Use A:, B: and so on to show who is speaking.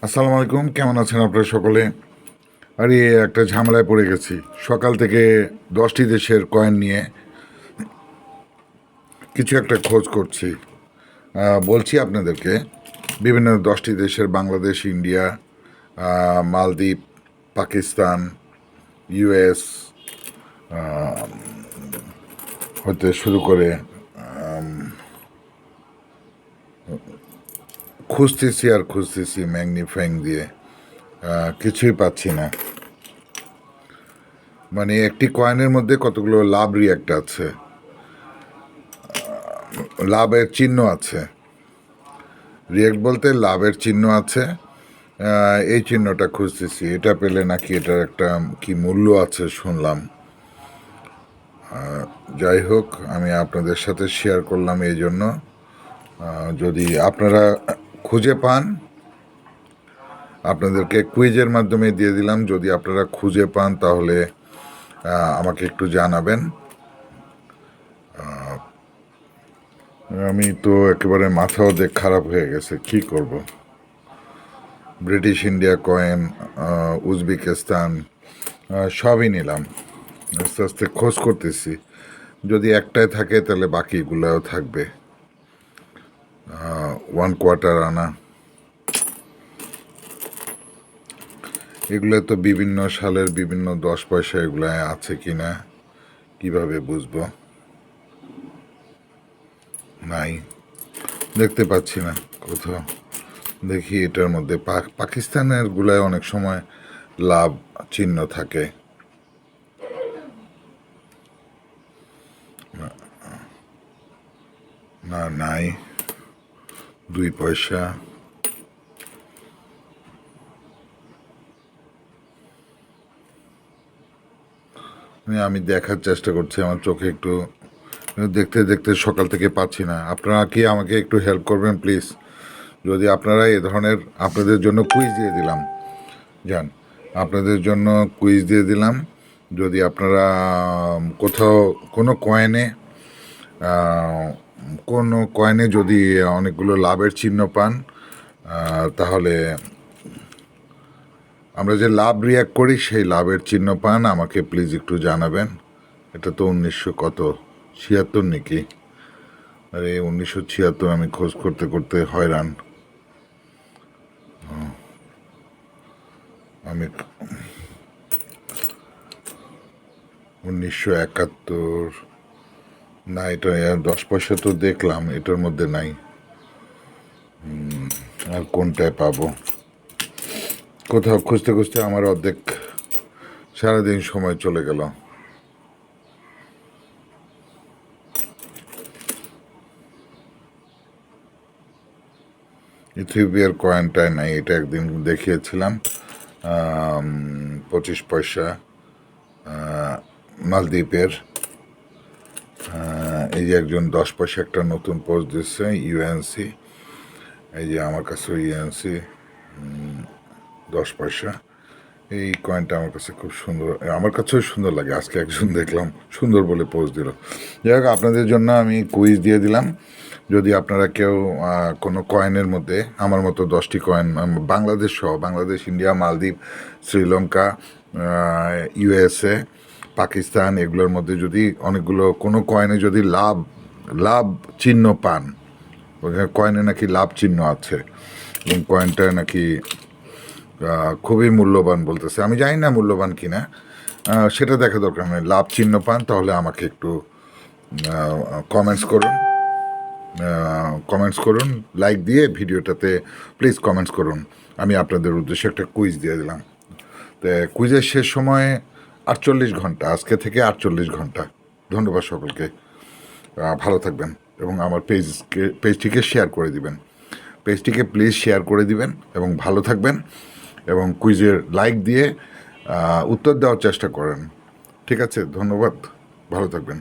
A: আসসালামু আলাইকুম, কেমন আছেন আপনারা সকলে? আরে একটা ঝামেলায় পড়ে গেছি। সকাল থেকে 10টি দেশের কয়েন নিয়ে কিছু একটা খোঁজ করছি। বলছি আপনাদেরকে, বিভিন্ন 10টি দেশের বাংলাদেশ, ইন্ডিয়া, মালদ্বীপ, পাকিস্তান, ইউএস হতে শুরু করে খুঁজতেছি আর খুঁজতেছি ম্যাগনিফাইং দিয়ে, কিছুই পাচ্ছি না। মানে একটি কয়েনের মধ্যে কতগুলো লাভ রিয়াক্ট আছে, লাভের চিহ্ন আছে। রিয়েক্ট বলতে লাভের চিহ্ন আছে। এই চিহ্নটা খুঁজতেছি, এটা পেলে নাকি এটার একটা কি মূল্য আছে শুনলাম। যাই হোক, আমি আপনাদের সাথে শেয়ার করলাম এই জন্য। যদি আপনারা খুঁজে পান, আপনাদেরকে কুইজের মাধ্যমে দিয়ে দিলাম। যদি আপনারা খুঁজে পান তাহলে আমাকে একটু জানাবেন। আমি তো একেবারে মাথাও খারাপ হয়ে গেছে, কি করব। ব্রিটিশ ইন্ডিয়া কয়েন, উজবেকিস্তান, সবই নিলাম। আস্তে আস্তে খোঁজ করতেছি, যদি একটাই থাকে তাহলে বাকিগুলোও থাকবে। 1/4 আনা, এগুলো তো বিভিন্ন সালের বিভিন্ন 10 পয়সা, এগুলো আছে কি না কীভাবে বুঝবো? নাই, দেখতে পাচ্ছি না কোথাও। দেখি এটার মধ্যে পাকিস্তানের গুলায় অনেক সময় লাভ চিহ্ন থাকে। না, নাই। 2 পয়সা, আমি দেখার চেষ্টা করছি, আমার চোখে একটু দেখতে দেখতে সকাল থেকে পাচ্ছি না। আপনারা কি আমাকে একটু হেল্প করবেন প্লিজ? যদি আপনারা এ ধরনের, আপনাদের জন্য কুইজ দিয়ে দিলাম, যান, আপনাদের জন্য কুইজ দিয়ে দিলাম। যদি আপনারা কোথাও কোনো কয়েনে যদি অনেকগুলো লাভের চিহ্ন পান, তাহলে আমরা যে লাভ রিয়াক্ট করি সেই লাভের চিহ্ন পান, আমাকে প্লিজ একটু জানাবেন। এটা তো 1976 নাকি? আরে 1976, আমি খোঁজ করতে করতে হয়রান। আমি 1971, না, এটা 10 পয়সা তো দেখলাম, এটার মধ্যে নাই। আর কোনটায় পাবো? কোথাও খুঁজতে খুঁজতে আমার অর্ধেক সারাদিন সময় চলে গেল। ইথিওপিয়ার কয়েনটায় নাই, এটা একদিন দেখিয়েছিলাম। 25 পয়সা। মালদ্বীপের, এই যে একজন 10 পয়সা একটা নতুন পোস্ট দিচ্ছে, ইউএনসি। এই যে আমার কাছে ইউএনসি 10 পয়সা। এই কয়েনটা আমার কাছে খুব সুন্দর, আমার কাছেও সুন্দর লাগে। আজকে একজন দেখলাম সুন্দর বলে পোস্ট দিল। যাই হোক, আপনাদের জন্য আমি কুইজ দিয়ে দিলাম। যদি আপনারা কেউ কোনো কয়েনের মধ্যে আমার মতো 10টি কয়েন, বাংলাদেশ সহ, বাংলাদেশ, ইন্ডিয়া, মালদ্বীপ, শ্রীলঙ্কা, ইউএসএ, পাকিস্তান, এগুলোর মধ্যে যদি অনেকগুলো কোনো কয়েনে যদি লাভ লাভ চিহ্ন পান, কয়েনে নাকি লাভ চিহ্ন আছে এবং কয়েনটা নাকি খুবই মূল্যবান বলতেছে। আমি জানি না মূল্যবান কিনা, সেটা দেখা দরকার নেই। লাভ চিহ্ন পান তাহলে আমাকে একটু কমেন্টস করুন, লাইক দিয়ে ভিডিওটাতে প্লিজ কমেন্টস করুন। আমি আপনাদের উদ্দেশ্যে একটা কুইজ দিয়ে দিলাম। তো কুইজের শেষ সময় 48 ঘন্টা, আজকে থেকে 48 ঘন্টা। ধন্যবাদ সকলকে, ভালো থাকবেন এবং আমার পেজটিকে শেয়ার করে দিবেন। পেজটিকে প্লিজ শেয়ার করে দিবেন এবং ভালো থাকবেন এবং কুইজের লাইক দিয়ে উত্তর দেওয়ার চেষ্টা করেন। ঠিক আছে, ধন্যবাদ, ভালো থাকবেন।